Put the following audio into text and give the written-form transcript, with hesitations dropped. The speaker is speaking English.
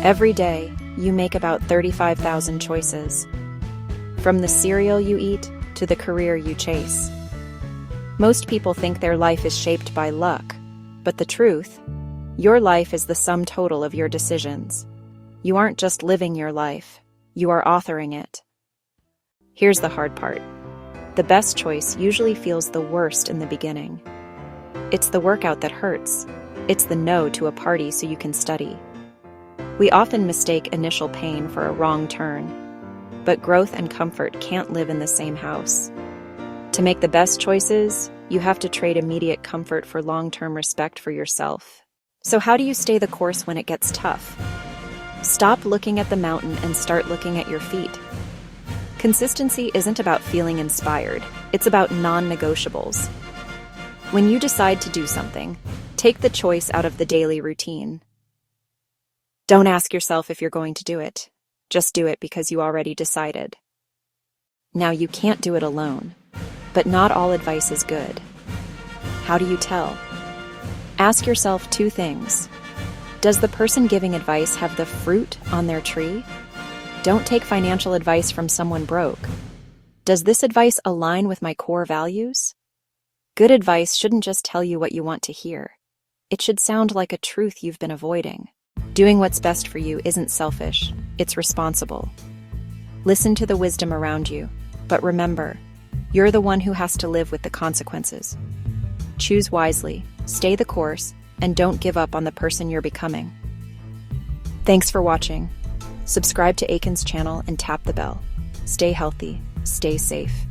Every day, you make about 35,000 choices. From the cereal you eat to the career you chase. Most people think their life is shaped by luck, but the truth, your life is the sum total of your decisions. You aren't just living your life, you are authoring it. Here's the hard part. The best choice usually feels the worst in the beginning. It's the workout that hurts. It's the no to a party so you can study. We often mistake initial pain for a wrong turn, but growth and comfort can't live in the same house. To make the best choices, you have to trade immediate comfort for long-term respect for yourself. So how do you stay the course when it gets tough? Stop looking at the mountain and start looking at your feet. Consistency isn't about feeling inspired, it's about non-negotiables. When you decide to do something, take the choice out of the daily routine. Don't ask yourself if you're going to do it. Just do it because you already decided. Now, you can't do it alone, but not all advice is good. How do you tell? Ask yourself two things. Does the person giving advice have the fruit on their tree? Don't take financial advice from someone broke. Does this advice align with my core values? Good advice shouldn't just tell you what you want to hear. It should sound like a truth you've been avoiding. Doing what's best for you isn't selfish, it's responsible. Listen to the wisdom around you, but remember, you're the one who has to live with the consequences. Choose wisely, stay the course, and don't give up on the person you're becoming. Thanks for watching. Subscribe to Aiken's channel and tap the bell. Stay healthy, stay safe.